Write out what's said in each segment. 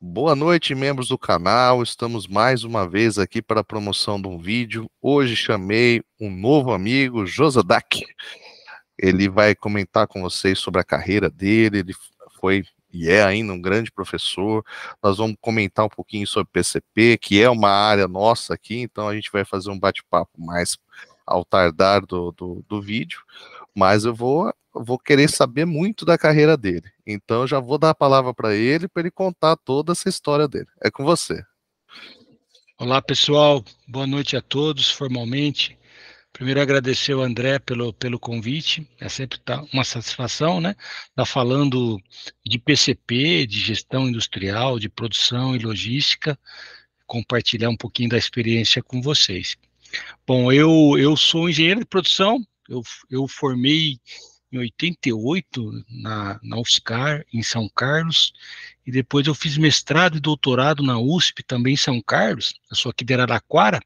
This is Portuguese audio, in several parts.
Boa noite, membros do canal. Estamos mais uma vez aqui para a promoção de um vídeo. Hoje chamei um novo amigo, Josadak. Ele vai comentar com vocês sobre a carreira dele. Ele foi e é ainda um grande professor. Nós vamos comentar um pouquinho sobre PCP, que é uma área nossa aqui, então a gente vai fazer um bate-papo mais ao tardar do vídeo, mas eu vou querer saber muito da carreira dele. Então já vou dar a palavra para ele contar toda essa história dele. É com você. Olá, pessoal. Boa noite a todos, formalmente. Primeiro, agradecer ao André pelo convite. É sempre uma satisfação, né? Estar falando de PCP, de gestão industrial, de produção e logística, compartilhar um pouquinho da experiência com vocês. Bom, eu sou engenheiro de produção. Eu formei em 88 na UFSCar, em São Carlos, e depois eu fiz mestrado e doutorado na USP, também em São Carlos. Eu sou aqui de Araraquara,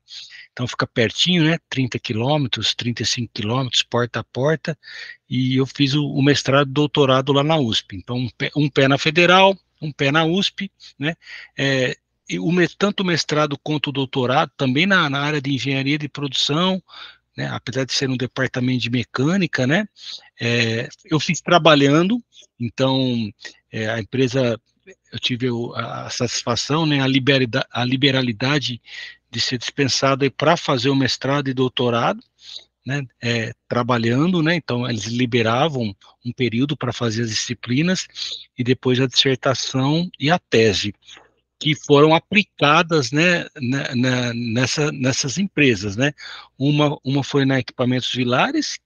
então fica pertinho, né? 30 quilômetros, 35 quilômetros, porta a porta, e eu fiz o mestrado e doutorado lá na USP. Então, um pé na Federal, um pé na USP, né? Tanto o mestrado quanto o doutorado, também na área de engenharia de produção, né, apesar de ser um departamento de mecânica, né, eu fiz trabalhando, então a empresa, eu tive a satisfação, né, a liberalidade de ser dispensado para fazer o mestrado e doutorado, né, trabalhando, né, então eles liberavam um período para fazer as disciplinas e depois a dissertação e a tese que foram aplicadas, né, nessas empresas, né? Uma foi na Equipamentos Vilares,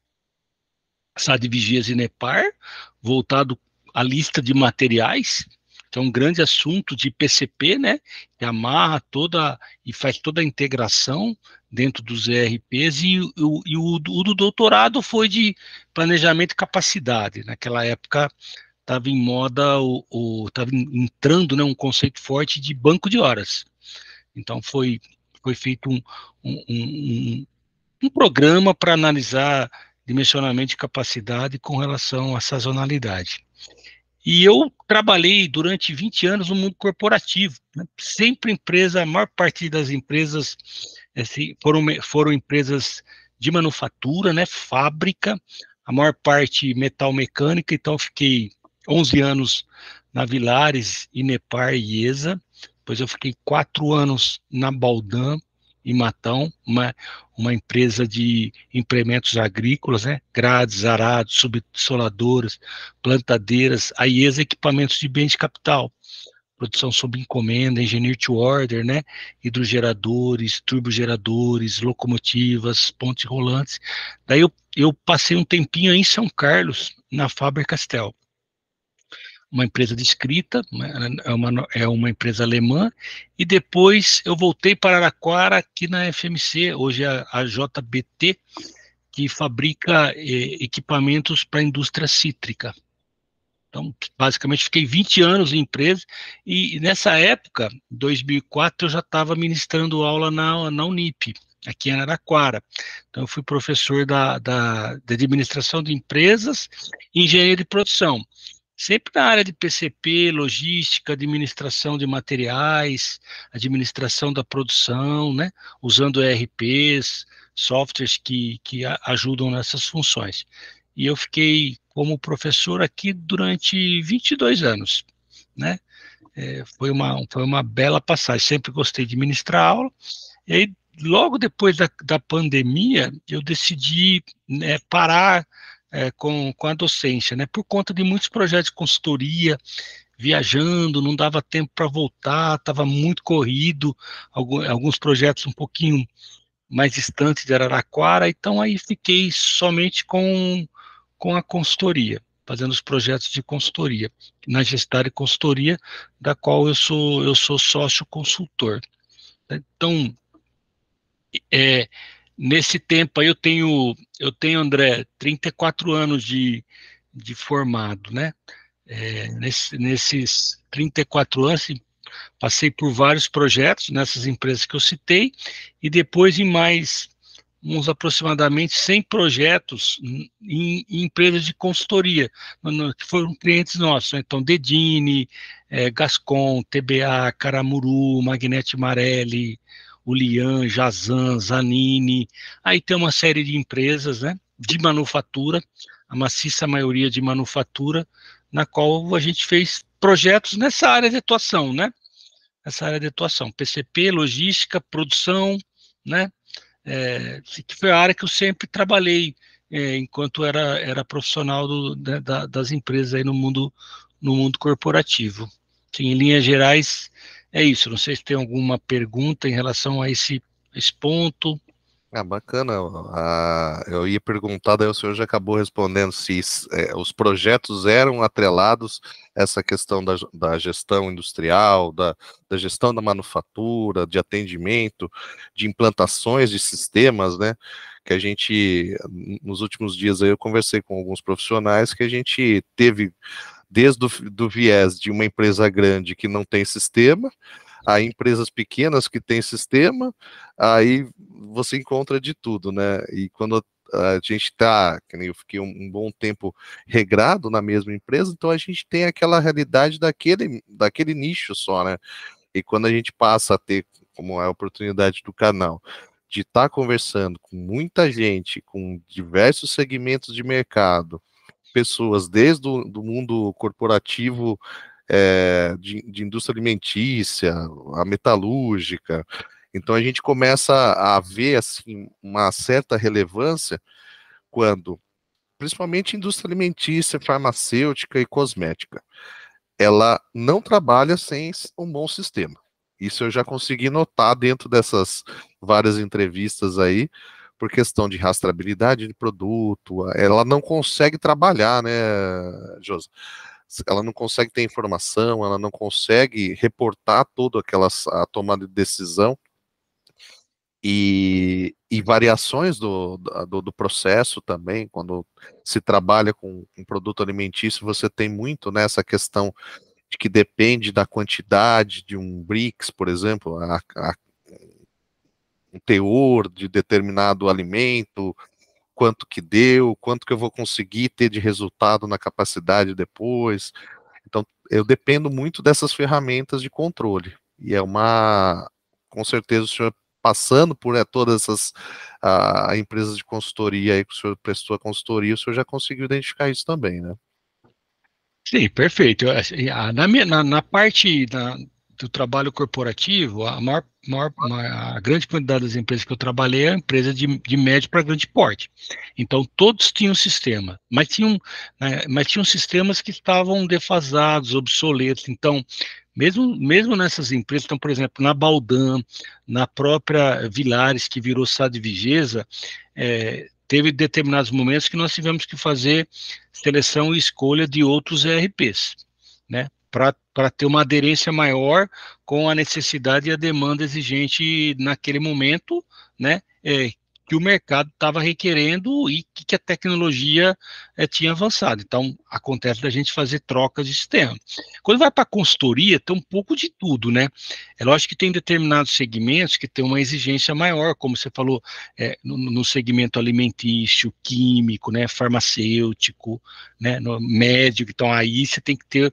SAD Vigias e Nepar, voltado à lista de materiais, que é um grande assunto de PCP, né? Que amarra toda e faz toda a integração dentro dos ERPs, o do doutorado foi de planejamento e capacidade. Naquela época estava em moda, estava entrando, né, um conceito forte de banco de horas. Então foi feito um programa para analisar dimensionamento de capacidade com relação à sazonalidade. E eu trabalhei durante 20 anos no mundo corporativo, né? Sempre empresa, a maior parte das empresas assim, foram empresas de manufatura, né, fábrica, a maior parte metal mecânica, então eu fiquei 11 anos na Vilares, Inepar e IESA, depois eu fiquei 4 anos na Baldan, em Matão, uma empresa de implementos agrícolas, né, grades, arados, subsoladoras, plantadeiras, a IESA equipamentos de bens de capital, produção sob encomenda, engineer to order, né? Hidrogeradores, turbogeradores, locomotivas, pontes rolantes. Daí eu passei um tempinho em São Carlos, na Faber-Castell, uma empresa de escrita, é uma empresa alemã, e depois eu voltei para Araraquara, aqui na FMC, hoje é a JBT, que fabrica equipamentos para a indústria cítrica. Então, basicamente, fiquei 20 anos em empresa e nessa época, em 2004, eu já estava ministrando aula na Unip, aqui em Araraquara. Então, eu fui professor da administração de empresas e engenharia de produção. Sempre na área de PCP, logística, administração de materiais, administração da produção, né? Usando ERPs, softwares que ajudam nessas funções. E eu fiquei como professor aqui durante 22 anos, né? Foi uma bela passagem, sempre gostei de ministrar aula, e aí, logo depois da pandemia, eu decidi, né, parar com a docência, né, por conta de muitos projetos de consultoria, viajando, não dava tempo para voltar, estava muito corrido, alguns projetos um pouquinho mais distantes de Araraquara, então aí fiquei somente com a consultoria, fazendo os projetos de consultoria, na Gestare Consultoria, da qual eu sou sócio consultor. Então, é, nesse tempo aí eu tenho, André, 34 anos de formado, né? Nesses 34 anos, assim, passei por vários projetos nessas empresas que eu citei, e depois em mais uns aproximadamente 100 projetos em empresas de consultoria, que foram clientes nossos, né? Então, Dedini, Gascom, TBA, Caramuru, Magnete Marelli, Ulian, Jazan, Zanini, aí tem uma série de empresas, né, de manufatura, a maciça maioria de manufatura, na qual a gente fez projetos nessa área de atuação, né? Essa área de atuação, PCP, logística, produção, né? Que foi a área que eu sempre trabalhei enquanto era profissional das empresas aí no mundo corporativo. Sim, em linhas gerais, é isso. Não sei se tem alguma pergunta em relação a esse ponto. Ah, bacana. Eu ia perguntar, daí o senhor já acabou respondendo se os projetos eram atrelados a essa questão da gestão industrial, da gestão da manufatura, de atendimento, de implantações de sistemas, né? Que a gente, nos últimos dias aí, eu conversei com alguns profissionais que a gente teve desde do viés de uma empresa grande que não tem sistema, a empresas pequenas que têm sistema, aí você encontra de tudo, né? E quando a gente está, que nem eu fiquei um bom tempo regrado na mesma empresa, então a gente tem aquela realidade daquele nicho só, né? E quando a gente passa a ter, como é a oportunidade do canal, de estar conversando com muita gente, com diversos segmentos de mercado, pessoas desde do mundo corporativo, de indústria alimentícia, a metalúrgica. Então a gente começa a ver assim uma certa relevância quando, principalmente indústria alimentícia, farmacêutica e cosmética, ela não trabalha sem um bom sistema. Isso eu já consegui notar dentro dessas várias entrevistas aí, por questão de rastreabilidade de produto, ela não consegue trabalhar, né, Josi? Ela não consegue ter informação, ela não consegue reportar toda a tomada de decisão e variações do processo também. Quando se trabalha com um produto alimentício, você tem muito nessa questão de que depende da quantidade de um BRICS, por exemplo, um teor de determinado alimento, quanto que deu, quanto que eu vou conseguir ter de resultado na capacidade depois. Então, eu dependo muito dessas ferramentas de controle. E com certeza, o senhor passando por todas essas empresas de consultoria aí que o senhor prestou a consultoria, o senhor já conseguiu identificar isso também, né? Sim, perfeito. Na parte do trabalho corporativo, a grande quantidade das empresas que eu trabalhei é empresa de médio para grande porte. Então, todos tinham sistema, mas tinham sistemas que estavam defasados, obsoletos. Então, mesmo nessas empresas, então, por exemplo, na Baldan, na própria Vilares, que virou SAD Vigesa, teve determinados momentos que nós tivemos que fazer seleção e escolha de outros ERPs, né? Para ter uma aderência maior com a necessidade e a demanda exigente naquele momento, né? Que o mercado estava requerendo e que a tecnologia tinha avançado. Então, acontece da gente fazer trocas de sistema. Quando vai para a consultoria, tem um pouco de tudo, né? É lógico que tem determinados segmentos que tem uma exigência maior, como você falou, no segmento alimentício, químico, né, farmacêutico, né, no médico. Então, aí você tem que ter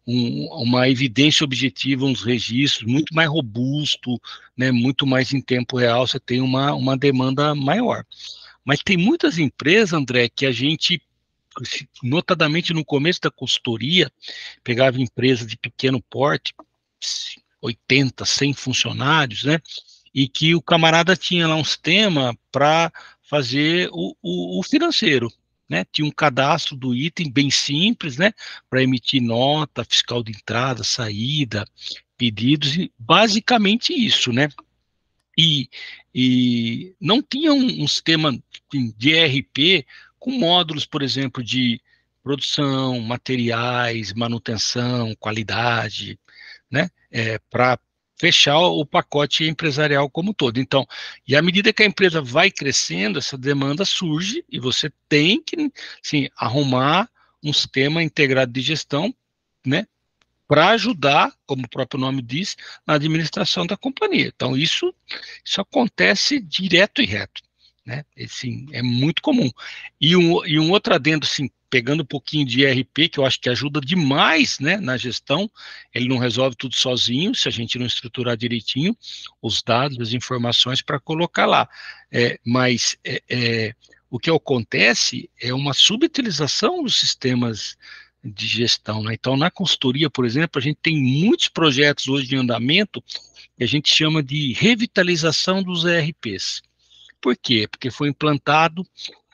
uma evidência objetiva, uns registros muito mais robusto, né, muito mais em tempo real, você tem uma demanda maior. Mas tem muitas empresas, André, que a gente, notadamente no começo da consultoria, pegava empresa de pequeno porte, 80, 100 funcionários, né, e que o camarada tinha lá um sistema para fazer o financeiro, né? Tinha um cadastro do item bem simples, né? Para emitir nota, fiscal de entrada, saída, pedidos, e basicamente isso, né? E, e não tinha um sistema de ERP com módulos, por exemplo, de produção, materiais, manutenção, qualidade, né? Para fechar o pacote empresarial como um todo. Então, e à medida que a empresa vai crescendo, essa demanda surge e você tem que, sim, arrumar um sistema integrado de gestão, né, para ajudar, como o próprio nome diz, na administração da companhia. Então, isso acontece direto e reto. né? Assim, é muito comum. E um outro adendo, assim, pegando um pouquinho de ERP, que eu acho que ajuda demais, né, na gestão, ele não resolve tudo sozinho, se a gente não estruturar direitinho os dados, as informações para colocar lá. Mas o que acontece é uma subutilização dos sistemas de gestão, né? Então, na consultoria, por exemplo, a gente tem muitos projetos hoje em andamento que a gente chama de revitalização dos ERPs. Por quê? Porque foi implantado,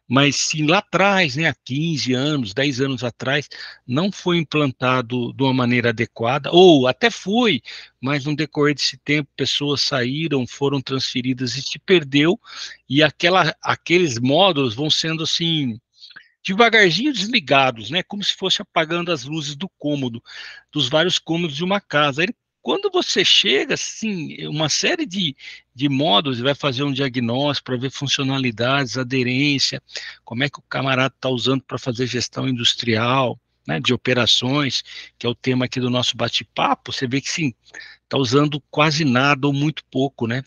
mas se lá atrás, né, há 15 anos, 10 anos atrás, não foi implantado de uma maneira adequada, ou até foi, mas no decorrer desse tempo, pessoas saíram, foram transferidas e se perdeu, e aqueles módulos vão sendo assim, devagarzinho desligados, né? Como se fosse apagando as luzes do cômodo, dos vários cômodos de uma casa. Quando você chega, assim, uma série de módulos, vai fazer um diagnóstico para ver funcionalidades, aderência, como é que o camarada está usando para fazer gestão industrial, né, de operações, que é o tema aqui do nosso bate-papo, você vê que sim, está usando quase nada ou muito pouco, né?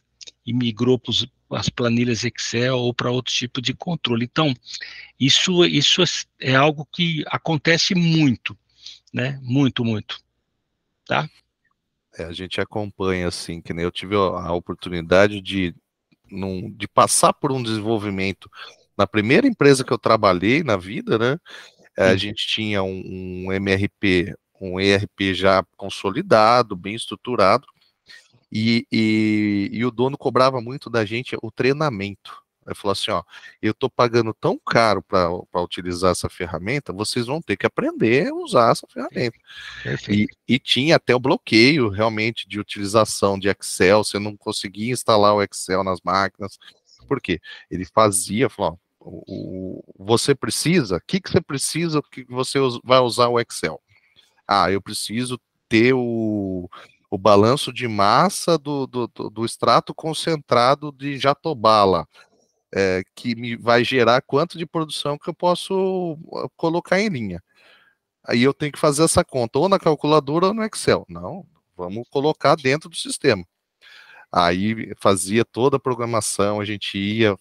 E migrou para as planilhas Excel ou para outro tipo de controle. Então, isso é algo que acontece muito, né? Muito, muito, tá? A gente acompanha, assim, que nem eu tive a oportunidade de passar por um desenvolvimento na primeira empresa que eu trabalhei na vida, né? A Sim, gente tinha um MRP, um ERP já consolidado, bem estruturado, e o dono cobrava muito da gente o treinamento. Ele falou assim, ó, eu estou pagando tão caro para utilizar essa ferramenta, vocês vão ter que aprender a usar essa ferramenta. E, perfeito. e tinha até o bloqueio realmente de utilização de Excel, você não conseguia instalar o Excel nas máquinas. Por quê? Ele fazia, falou, ó, você precisa, o que você precisa que você vai usar o Excel? Ah, eu preciso ter o balanço de massa do extrato concentrado de Jatobá, que me vai gerar quanto de produção que eu posso colocar em linha. Aí eu tenho que fazer essa conta ou na calculadora ou no Excel. Não, vamos colocar dentro do sistema. Aí fazia toda a programação, a gente ia,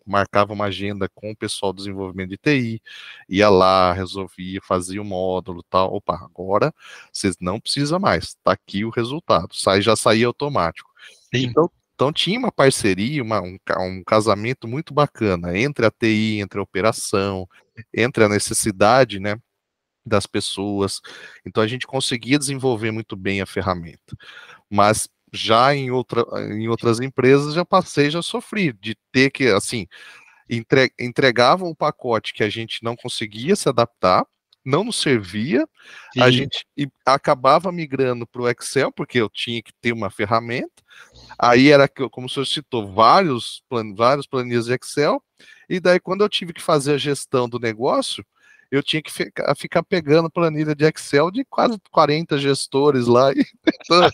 marcava uma agenda com o pessoal do desenvolvimento de TI, ia lá, resolvia, fazia o módulo, tal. Opa, agora vocês não precisam mais, tá aqui o resultado. Já saía automático. Sim, Então tinha uma parceria, um casamento muito bacana entre a TI, entre a operação, entre a necessidade, né, das pessoas. Então a gente conseguia desenvolver muito bem a ferramenta. Mas já em outras empresas já sofri de ter que, assim, entregavam um pacote que a gente não conseguia se adaptar, não nos servia, a sim, gente acabava migrando para o Excel, porque eu tinha que ter uma ferramenta, aí era, como o senhor citou, vários planilhas de Excel, e daí quando eu tive que fazer a gestão do negócio, eu tinha que ficar pegando planilha de Excel de quase 40 gestores lá e tentando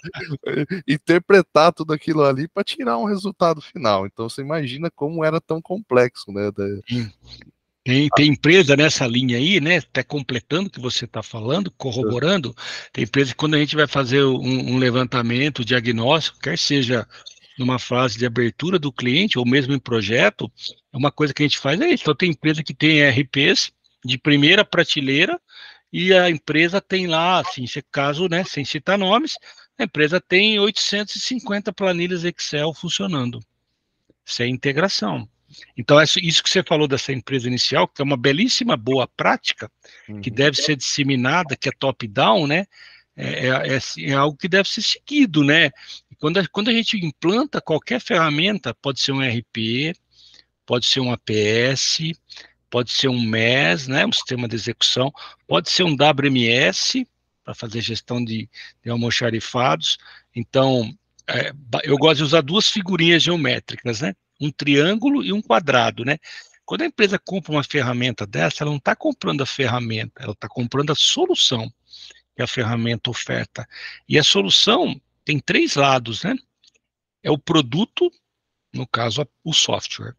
interpretar tudo aquilo ali para tirar um resultado final. Então você imagina como era tão complexo, né? sim. Tem empresa nessa linha aí, né? Até completando o que você está falando, corroborando. Tem empresa que quando a gente vai fazer um levantamento, diagnóstico, quer seja numa fase de abertura do cliente ou mesmo em projeto, uma coisa que a gente faz é isso. Então, tem empresa que tem ERPs de primeira prateleira e a empresa tem lá, assim, se caso, né, sem citar nomes, a empresa tem 850 planilhas Excel funcionando, sem integração. Então, isso que você falou dessa empresa inicial, que é uma belíssima boa prática, que Uhum. deve ser disseminada, que é top-down, né? É algo que deve ser seguido, né? Quando a gente implanta qualquer ferramenta, pode ser um RP, pode ser um APS, pode ser um MES, né? Um sistema de execução, pode ser um WMS, para fazer gestão de almoxarifados. Então, eu gosto de usar duas figurinhas geométricas, né? Um triângulo e um quadrado, né? Quando a empresa compra uma ferramenta dessa, ela não está comprando a ferramenta, ela está comprando a solução que a ferramenta oferta. E a solução tem três lados, né? É o produto, no caso, o software,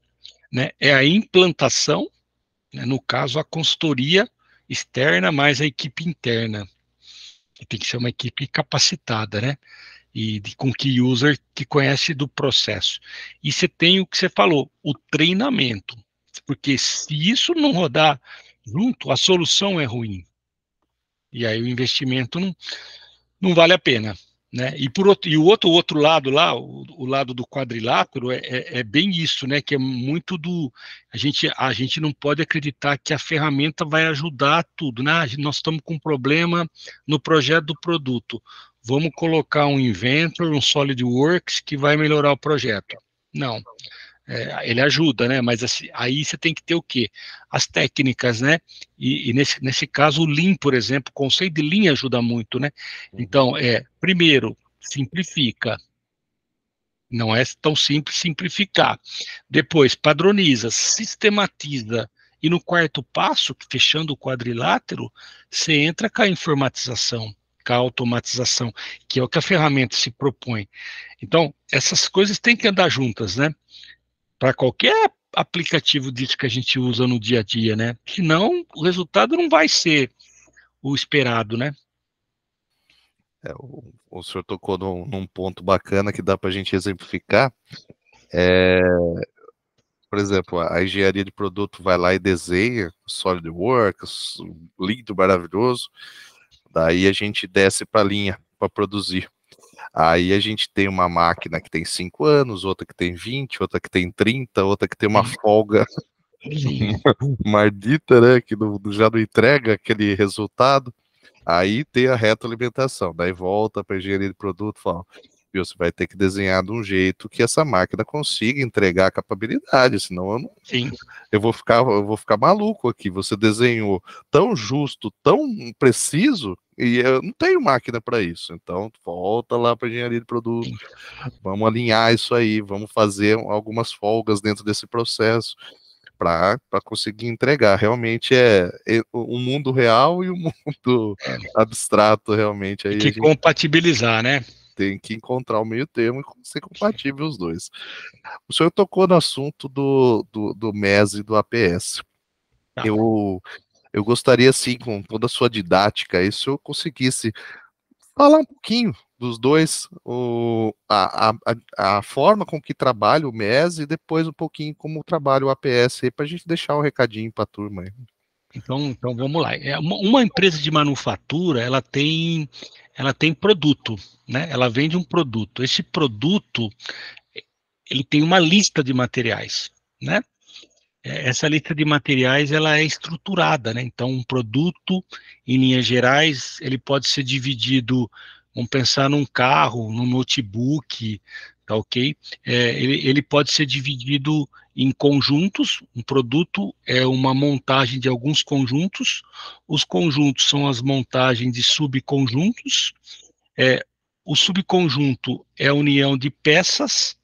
né? É a implantação, né? No caso, a consultoria externa mais a equipe interna, que tem que ser uma equipe capacitada, né? com key user que conhece do processo. E você tem o que você falou, o treinamento, porque se isso não rodar junto, a solução é ruim. E aí o investimento não vale a pena. Né? E o outro lado lá, o lado do quadrilátero, é bem isso, né? Que é muito do. A gente não pode acreditar que a ferramenta vai ajudar tudo, né? Nós estamos com um problema no projeto do produto. Vamos colocar um Inventor, um SolidWorks que vai melhorar o projeto. Não. Ele ajuda, né? Mas assim, aí você tem que ter o quê? As técnicas, né? E nesse caso, o Lean, por exemplo, o conceito de Lean ajuda muito, né? Então, primeiro, simplifica. Não é tão simples simplificar. Depois, padroniza, sistematiza. E no quarto passo, fechando o quadrilátero, você entra com a informatização, com a automatização, que é o que a ferramenta se propõe. Então, essas coisas têm que andar juntas, né? Para qualquer aplicativo disso que a gente usa no dia a dia, né? Senão, o resultado não vai ser o esperado, né? O senhor tocou num ponto bacana que dá para a gente exemplificar. Por exemplo, a engenharia de produto vai lá e desenha SolidWorks, lindo, maravilhoso. Daí a gente desce para a linha para produzir. Aí a gente tem uma máquina que tem 5 anos, outra que tem 20, outra que tem 30, outra que tem uma folga mardita, né, que já não entrega aquele resultado. Aí tem a retroalimentação, daí volta para a engenharia de produto e fala, viu, você vai ter que desenhar de um jeito que essa máquina consiga entregar a capabilidade, senão eu vou ficar maluco aqui. Você desenhou tão justo, tão preciso, e eu não tenho máquina para isso. Então, volta lá para a engenharia de produto, vamos alinhar isso aí, vamos fazer algumas folgas dentro desse processo para conseguir entregar. Realmente é um mundo real e um mundo abstrato, realmente. Aí tem que compatibilizar, né? Tem que encontrar o meio termo e ser compatível os dois. O senhor tocou no assunto do MES e do APS. Tá. Eu gostaria, sim, com toda a sua didática, aí, se eu conseguisse falar um pouquinho dos dois, a forma com que trabalha o MES e depois um pouquinho como trabalha o APS, para a gente deixar um recadinho para a turma aí. Então vamos lá. Uma empresa de manufatura, ela tem produto, né? Ela vende um produto. Esse produto, ele tem uma lista de materiais, né? Essa lista de materiais, ela é estruturada, né? Então, um produto, em linhas gerais, ele pode ser dividido, vamos pensar num carro, num notebook, tá ok? Ele pode ser dividido em conjuntos. Um produto é uma montagem de alguns conjuntos. Os conjuntos são as montagens de subconjuntos. O subconjunto é a união de peças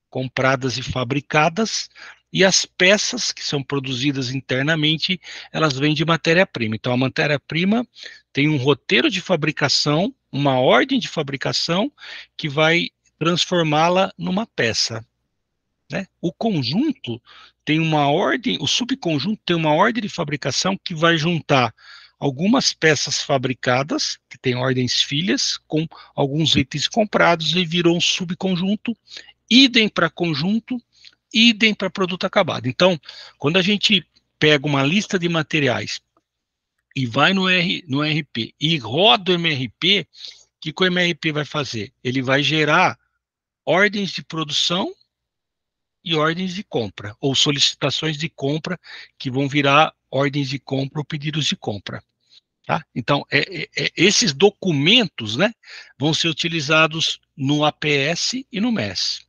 compradas e fabricadas, e as peças que são produzidas internamente, elas vêm de matéria-prima. Então, a matéria-prima tem um roteiro de fabricação, uma ordem de fabricação, que vai transformá-la numa peça. Né? O conjunto tem uma ordem, o subconjunto tem uma ordem de fabricação que vai juntar algumas peças fabricadas, que tem ordens filhas, com alguns itens comprados, e virou um subconjunto, idem para conjunto, idem para produto acabado. Então, quando a gente pega uma lista de materiais e vai no RP e roda o MRP, o que o MRP vai fazer? Ele vai gerar ordens de produção e ordens de compra, ou solicitações de compra que vão virar ordens de compra ou pedidos de compra. Tá? Então, esses documentos, né, vão ser utilizados no APS e no MES.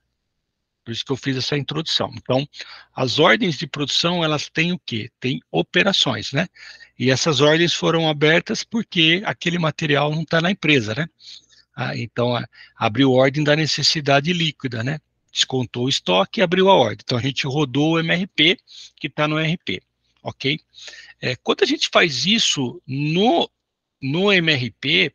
Por isso que eu fiz essa introdução. Então, as ordens de produção, elas têm o quê? Tem operações, né? E essas ordens foram abertas porque aquele material não está na empresa, né? Então, abriu ordem da necessidade líquida, né? Descontou o estoque e abriu a ordem. Então, a gente rodou o MRP, que está no RP, ok? Quando a gente faz isso no MRP,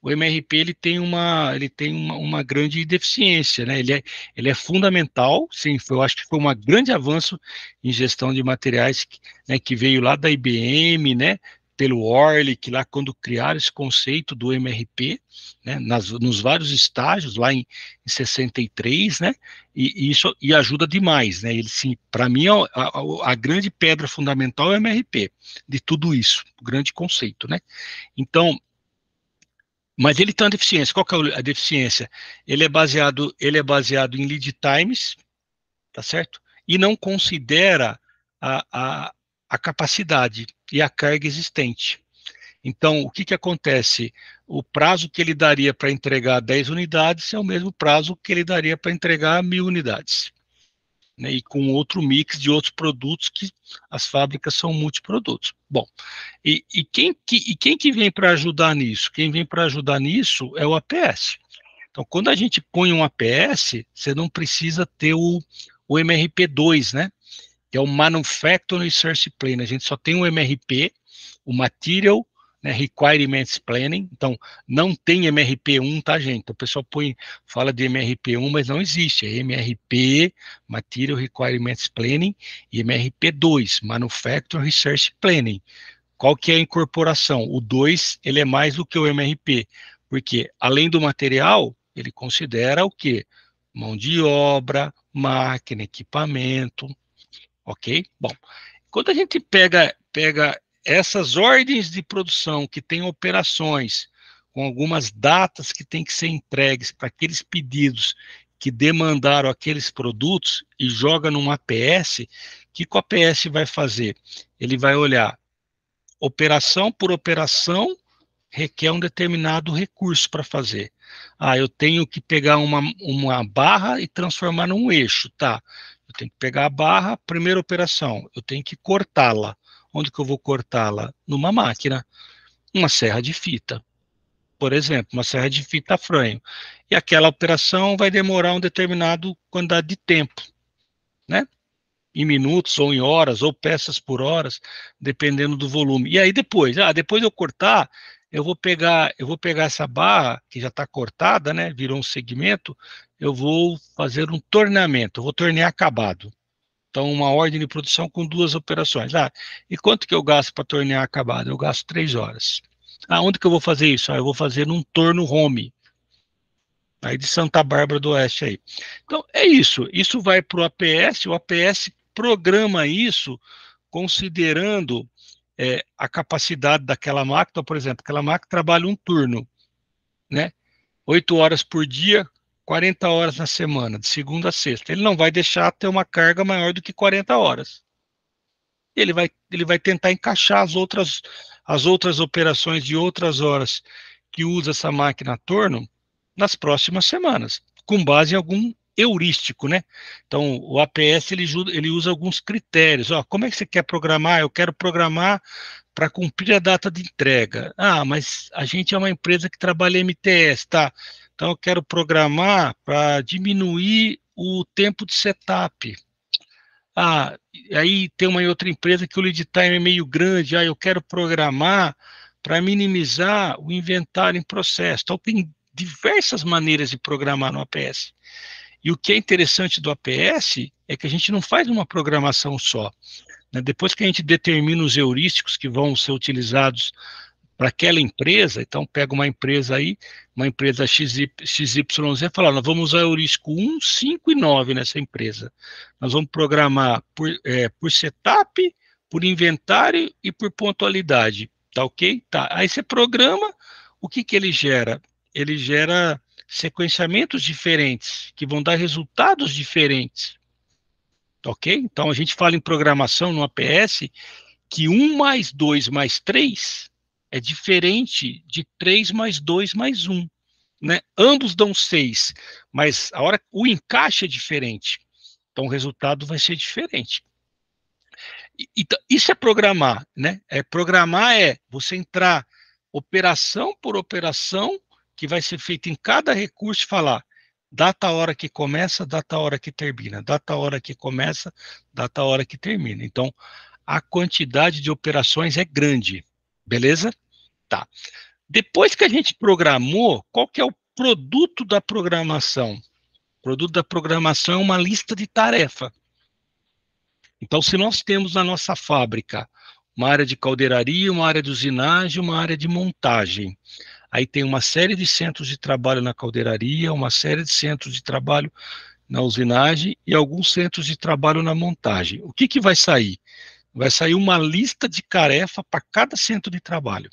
o MRP ele tem uma grande deficiência, né? Ele é fundamental, sim, eu acho que foi um grande avanço em gestão de materiais, né, que veio lá da IBM, né? pelo Orlik, lá quando criaram esse conceito do MRP, né, nos vários estágios, lá em 63, né, e isso ajuda demais, né, ele, sim, para mim, a grande pedra fundamental é o MRP, de tudo isso, o grande conceito, né. Então, mas ele tem uma deficiência. Qual que é a deficiência? Ele é baseado em lead times, tá certo? E não considera a capacidade e a carga existente. Então, o que acontece? O prazo que ele daria para entregar 10 unidades é o mesmo prazo que ele daria para entregar 1.000 unidades. Né, e com outro mix de outros produtos, que as fábricas são multiprodutos. Bom, e quem que vem para ajudar nisso? Quem vem para ajudar nisso é o APS. Então, quando a gente põe um APS, você não precisa ter o MRP2, né? Que é o Manufacturing Resource Planning. A gente só tem o MRP, o Material, né, Requirements Planning. Então, não tem MRP1, tá, gente? O pessoal fala de MRP1, mas não existe. É MRP, Material Requirements Planning, e MRP2, Manufacturing Research Planning. Qual que é a incorporação? O 2, ele é mais do que o MRP, porque além do material, ele considera o quê? Mão de obra, máquina, equipamento, ok? Bom, quando a gente pega essas ordens de produção que têm operações, com algumas datas que têm que ser entregues para aqueles pedidos que demandaram aqueles produtos e joga num APS, o que o APS vai fazer? Ele vai olhar operação por operação, requer um determinado recurso para fazer. Ah, eu tenho que pegar uma barra e transformar num eixo, tá? Eu tenho que pegar a barra, primeira operação, eu tenho que cortá-la. Onde que eu vou cortá-la? Numa máquina, uma serra de fita, por exemplo, uma serra de fita a franho. E aquela operação vai demorar um determinado quantidade de tempo, né? Em minutos ou em horas, ou peças por horas, dependendo do volume. E aí depois de eu cortar, eu vou pegar essa barra que já está cortada, né? Virou um segmento, eu vou fazer um torneamento, eu vou tornear acabado. Então, uma ordem de produção com 2 operações. Ah, e quanto que eu gasto para tornear acabado? Eu gasto 3 horas. Ah, onde que eu vou fazer isso? Ah, eu vou fazer num torno home, aí de Santa Bárbara do Oeste aí. Então, é isso. Isso vai para o APS programa isso considerando a capacidade daquela máquina. Por exemplo, aquela máquina trabalha um turno, né? 8 horas por dia, 40 horas na semana, de segunda a sexta. Ele não vai deixar ter uma carga maior do que 40 horas. Ele vai tentar encaixar as outras operações de outras horas que usa essa máquina a torno nas próximas semanas, com base em algum heurístico, né? Então, o APS ele usa alguns critérios. Ó, como é que você quer programar? Eu quero programar para cumprir a data de entrega. Ah, mas a gente é uma empresa que trabalha MTS, tá? Então, eu quero programar para diminuir o tempo de setup. Ah, aí tem uma outra empresa que o lead time é meio grande. Ah, eu quero programar para minimizar o inventário em processo. Então, tem diversas maneiras de programar no APS. E o que é interessante do APS é que a gente não faz uma programação só, né? Depois que a gente determina os heurísticos que vão ser utilizados para aquela empresa, então pega uma empresa aí, uma empresa XYZ, e fala, nós vamos usar heurístico 1, 5 e 9 nessa empresa. Nós vamos programar por setup, por inventário e por pontualidade. Tá ok? Tá. Aí você programa, o que ele gera? Ele gera sequenciamentos diferentes, que vão dar resultados diferentes. Ok? Então a gente fala em programação no APS que 1 mais 2 mais 3 é diferente de 3 mais 2 mais 1. Né? Ambos dão 6, mas o encaixe é diferente. Então o resultado vai ser diferente. Isso é programar, né? Programar é você entrar operação por operação que vai ser feita em cada recurso e falar data a hora que começa, data a hora que termina, data a hora que começa, data a hora que termina. Então, a quantidade de operações é grande, beleza? Tá. Depois que a gente programou, qual que é o produto da programação? O produto da programação é uma lista de tarefa. Então, se nós temos na nossa fábrica uma área de caldeiraria, uma área de usinagem, uma área de montagem. Aí tem uma série de centros de trabalho na caldeiraria, uma série de centros de trabalho na usinagem e alguns centros de trabalho na montagem. O que vai sair? Vai sair uma lista de tarefa para cada centro de trabalho.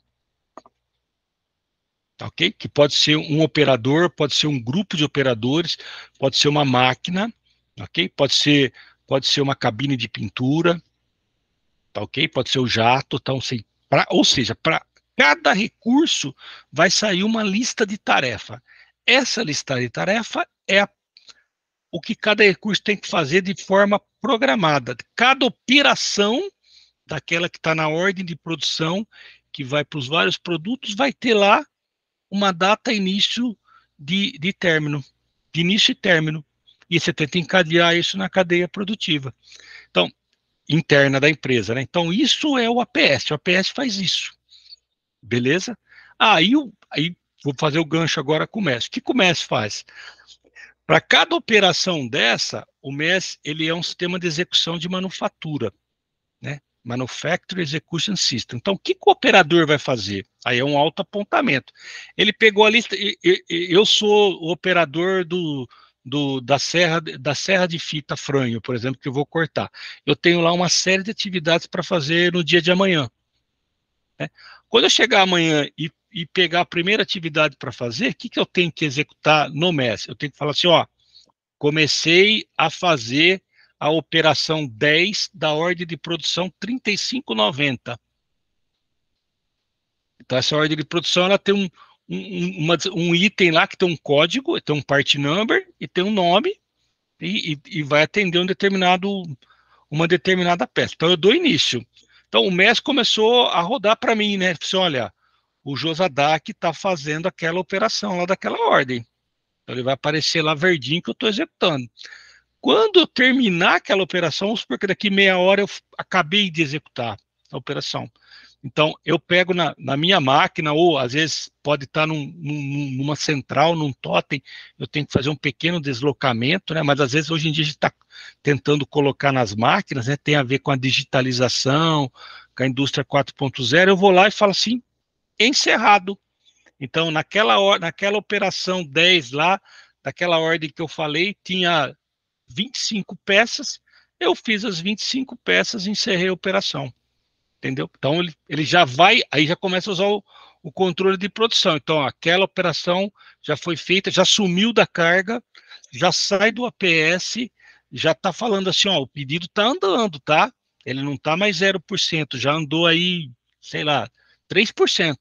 Tá, ok? Que pode ser um operador, pode ser um grupo de operadores, pode ser uma máquina, ok? Pode ser uma cabine de pintura, tá, ok? Pode ser o jato, então, assim, ou seja, para cada recurso vai sair uma lista de tarefa. Essa lista de tarefa é o que cada recurso tem que fazer de forma programada. Cada operação daquela que está na ordem de produção, que vai para os vários produtos, vai ter lá uma data início de término, de início e término. E você tenta encadear isso na cadeia produtiva. Então, interna da empresa, né? Então, isso é o APS. O APS faz isso. Beleza? Aí vou fazer o gancho agora com o MES. O que o MES faz? Para cada operação dessa, o MES ele é um sistema de execução de manufatura, né? Manufacturing Execution System. Então, o que o operador vai fazer? Aí é um autoapontamento. Ele pegou a lista, eu sou o operador da serra de fita franho, por exemplo, que eu vou cortar. Eu tenho lá uma série de atividades para fazer no dia de amanhã, né? Quando eu chegar amanhã e pegar a primeira atividade para fazer, o que eu tenho que executar no MES? Eu tenho que falar assim, ó, comecei a fazer a operação 10 da ordem de produção 3590. Então, essa ordem de produção ela tem um item lá que tem um código, tem um part number e tem um nome e vai atender uma determinada peça. Então, eu dou início. Então, o MES começou a rodar para mim, né? Ele disse, olha, o Josadak está fazendo aquela operação lá daquela ordem. Então, ele vai aparecer lá verdinho que eu estou executando. Quando eu terminar aquela operação, vamos supor que daqui meia hora eu acabei de executar a operação. Então, eu pego na minha máquina, ou às vezes pode estar numa central, num totem, eu tenho que fazer um pequeno deslocamento, né? Mas às vezes hoje em dia a gente está tentando colocar nas máquinas, né? Tem a ver com a digitalização, com a indústria 4.0, eu vou lá e falo assim, encerrado. Então, naquela operação 10 lá, daquela ordem que eu falei, tinha 25 peças, eu fiz as 25 peças e encerrei a operação. Entendeu? Então ele já vai, aí já começa a usar o controle de produção. Então, aquela operação já foi feita, já sumiu da carga, já sai do APS, já está falando assim, ó, o pedido está andando, tá? Ele não está mais 0%, já andou aí, sei lá, 3%.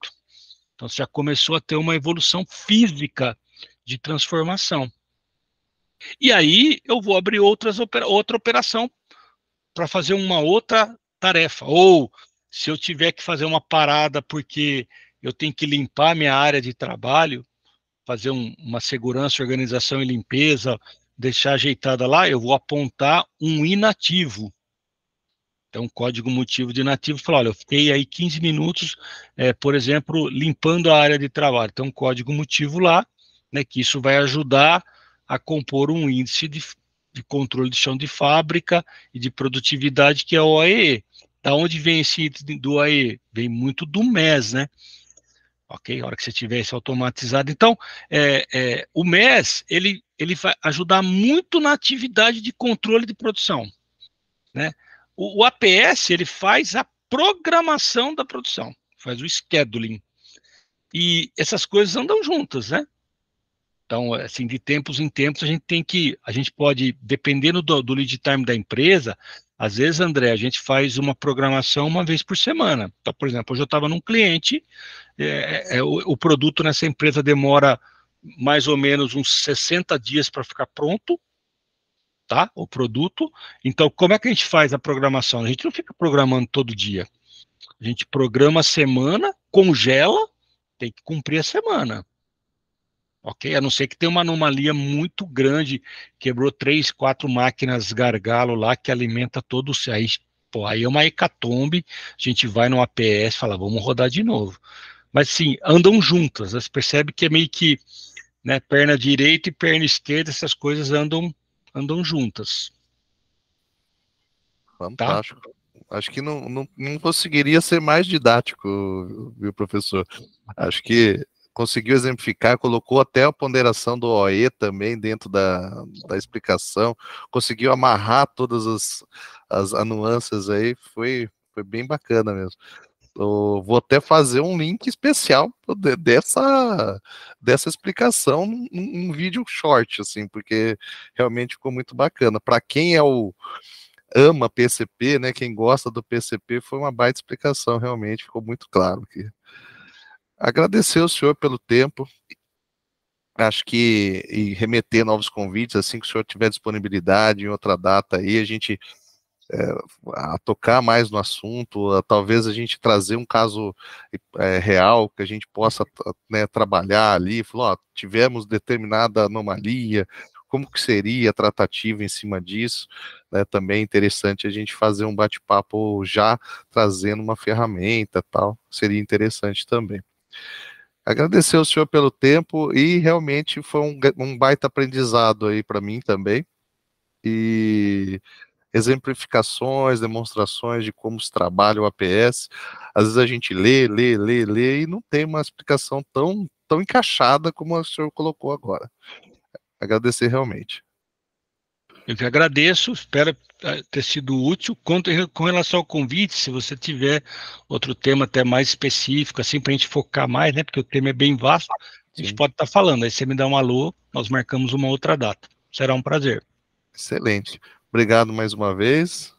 Então, você já começou a ter uma evolução física de transformação. E aí eu vou abrir outra operação para fazer uma outra tarefa. Ou se eu tiver que fazer uma parada porque eu tenho que limpar minha área de trabalho, fazer uma segurança, organização e limpeza, deixar ajeitada lá, eu vou apontar um inativo. Então, um código motivo de inativo, falar, olha, eu fiquei aí 15 minutos, por exemplo, limpando a área de trabalho. Então, um código motivo lá, né, que isso vai ajudar a compor um índice de controle de chão de fábrica e de produtividade, que é o OEE. Da onde vem esse índice do OEE? Vem muito do MES, né? Ok? A hora que você tiver isso automatizado. Então, o MES, ele vai ajudar muito na atividade de controle de produção, né? O APS, ele faz a programação da produção, faz o scheduling. E essas coisas andam juntas, né? Então, assim, de tempos em tempos, a gente pode, dependendo do lead time da empresa, às vezes, André, a gente faz uma programação uma vez por semana. Então, por exemplo, hoje eu estava num cliente, o produto nessa empresa demora mais ou menos uns 60 dias para ficar pronto, tá? O produto. Então, como é que a gente faz a programação? A gente não fica programando todo dia. A gente programa a semana, congela, tem que cumprir a semana. Ok? A não ser que tenha uma anomalia muito grande, quebrou 3, 4 máquinas gargalo lá que alimenta todo o aí, pô, aí é uma hecatombe, a gente vai no APS e fala, vamos rodar de novo. Mas sim, andam juntas, você percebe que é meio que, né, perna direita e perna esquerda, essas coisas andam juntas, tá? Fantástico. Acho que não conseguiria ser mais didático, viu, professor? Acho que conseguiu exemplificar, colocou até a ponderação do OE também dentro da explicação, conseguiu amarrar todas as nuances aí, foi bem bacana mesmo. Eu vou até fazer um link especial dessa explicação num vídeo short, assim, porque realmente ficou muito bacana. Para quem ama PCP, né? Quem gosta do PCP, foi uma baita explicação, realmente ficou muito claro aqui. Agradecer ao senhor pelo tempo. Acho que e remeter novos convites, assim que o senhor tiver disponibilidade em outra data aí, a gente a tocar mais no assunto, talvez a gente trazer um caso real que a gente possa, né, trabalhar ali, falar, ó, tivemos determinada anomalia, como que seria a tratativa em cima disso, né, também é interessante a gente fazer um bate-papo já trazendo uma ferramenta, tal, seria interessante também. Agradecer ao senhor pelo tempo e realmente foi um baita aprendizado aí para mim também, e exemplificações, demonstrações de como se trabalha o APS. Às vezes a gente lê e não tem uma explicação tão encaixada como o senhor colocou agora. Agradecer realmente. Eu que agradeço, espero ter sido útil. Com relação ao convite, se você tiver outro tema até mais específico, assim, para a gente focar mais, né? Porque o tema é bem vasto, a gente Sim, pode estar falando. Aí você me dá um alô, nós marcamos uma outra data. Será um prazer. excelente. Obrigado mais uma vez.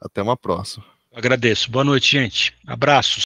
Até uma próxima. Agradeço. Boa noite, gente. Abraços.